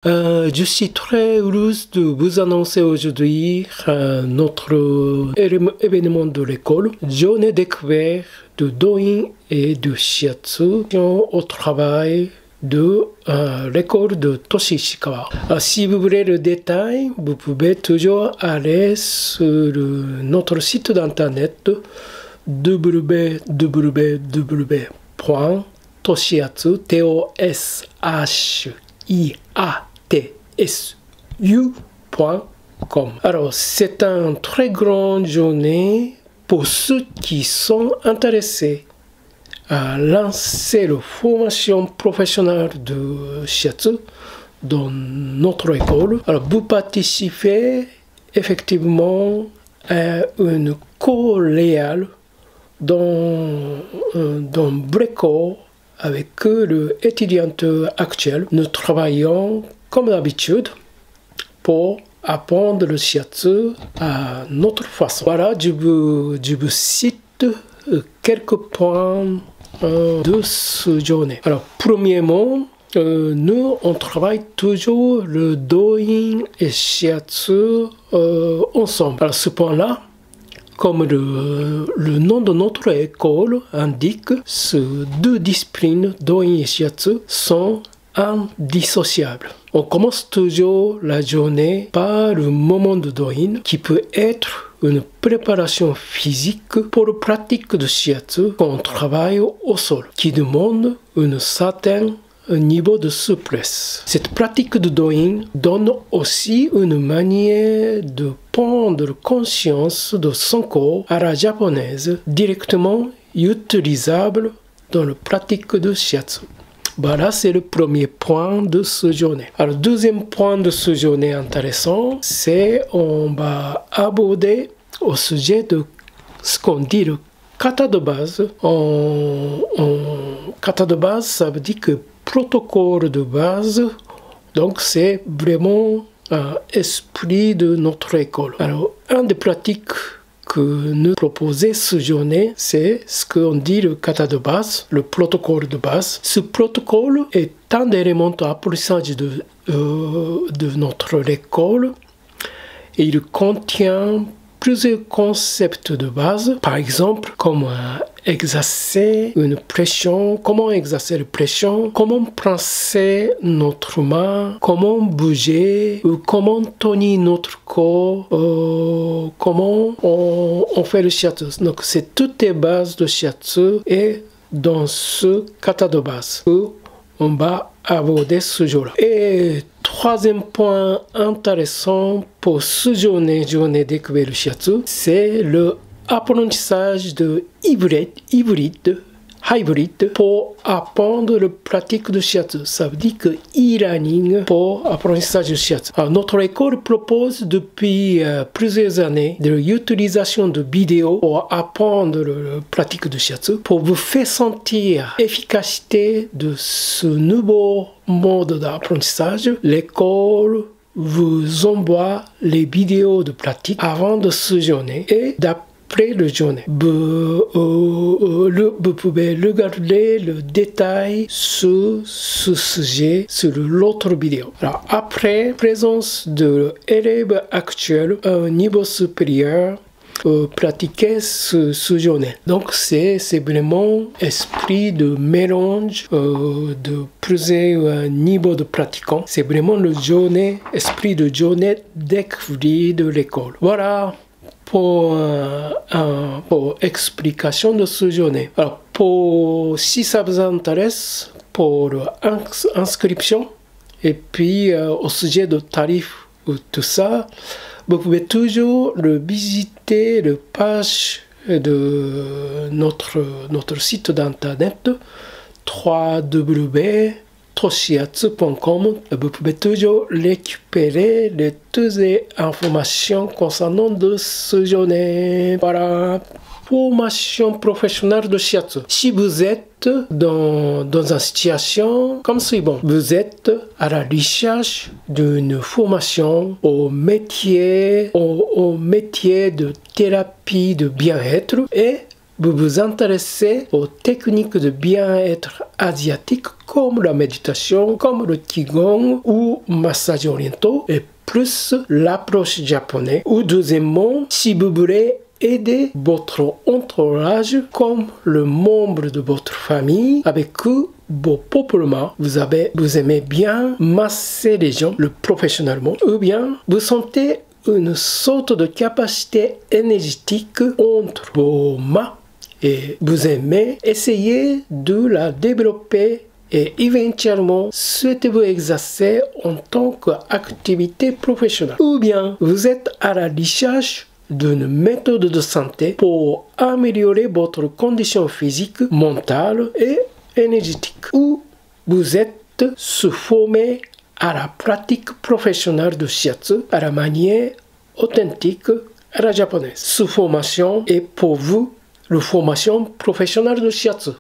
Je suis très heureuse de vous annoncer aujourd'hui notre événement de l'école. Journée découverte de Douyin et de Shiatsu au travail de l'école de Toshi Ishikawa. Si vous voulez le détail, vous pouvez toujours aller sur notre site d'internet www.toshiatsu.com. Alors, c'est une très grande journée pour ceux qui sont intéressés à lancer la formation professionnelle de shiatsu dans notre école. Alors, vous participez effectivement à une cours réelle dans vrai cours avec l'étudiant actuel. Nous travaillons comme d'habitude pour apprendre le shiatsu à notre façon. Voilà, je vous cite quelques points de cette journée. Alors, premièrement, nous, on travaille toujours le Douyin et Shiatsu ensemble. Alors, ce point-là, comme le nom de notre école indique, ces deux disciplines, Douyin et Shiatsu, sont indissociables. On commence toujours la journée par le moment de Douyin, qui peut être une préparation physique pour la pratique de Shiatsu quand on travaille au sol, qui demande un certain niveau de souplesse. Cette pratique de Douyin donne aussi une manière de prendre conscience de son corps à la japonaise, directement utilisable dans la pratique de Shiatsu. Voilà, c'est le premier point de cette journée. Alors, le deuxième point de cette journée intéressant, c'est on va aborder au sujet de ce qu'on dit le kata de base. Kata de base, ça veut dire que protocole de base, donc c'est vraiment l'esprit de notre école. Alors, un des pratiques que nous proposons cette journée, c'est ce qu'on dit le kata de base, le protocole de base. Ce protocole est un élément d'apprentissage de notre école et il contient plusieurs concepts de base, par exemple, comment exercer une pression, comment exercer la pression, comment presser notre main, comment bouger, comment tenir notre corps, comment on fait le shiatsu. Donc, c'est toutes les bases de shiatsu et dans ce kata de base on va aborder ce jour-là. Et troisième point intéressant pour ce journée découverte le shiatsu, c'est le apprentissage de hybride pour apprendre la pratique de shiatsu. Ça veut dire que e-learning pour apprentissage de shiatsu. Alors, notre école propose depuis plusieurs années de l'utilisation de vidéos pour apprendre la pratique de shiatsu. Pour vous faire sentir l'efficacité de ce nouveau mode d'apprentissage, l'école vous envoie les vidéos de pratique avant de ce journée et après la journée. Vous pouvez regarder le détail sur ce sujet sur l'autre vidéo. Alors, après présence de l'élève actuel à un niveau supérieur, pratiquer ce journée. Donc, c'est vraiment esprit de mélange de plusieurs niveaux de pratiquants. C'est vraiment esprit de journée découverte de l'école. Voilà. Pour explication de ce journée. Alors, si ça vous intéresse, pour l'inscription, et puis au sujet de tarifs ou tout ça, vous pouvez toujours visiter la page de notre site d'internet www.toshiatsu.com. Vous pouvez toujours récupérer toutes les informations concernant de ce journée. Voilà, formation professionnelle de shiatsu. Si vous êtes dans une situation comme suivant, vous êtes à la recherche d'une formation au métier de thérapie de bien-être et vous vous intéressez aux techniques de bien-être asiatiques comme la méditation, comme le Qigong ou massage orientaux et plus l'approche japonaise. Ou deuxièmement, si vous voulez aider votre entourage comme le membre de votre famille avec qui popularement vous aimez bien masser les gens professionnellement, ou bien vous sentez une sorte de capacité énergétique entre vos mains et vous aimez essayer de la développer et éventuellement souhaitez-vous exercer en tant qu'activité professionnelle. Ou bien vous êtes à la recherche d'une méthode de santé pour améliorer votre condition physique, mentale et énergétique. Ou vous êtes formé à la pratique professionnelle de shiatsu à la manière authentique à la japonaise. Cette formation est pour vous la formation professionnelle de shiatsu.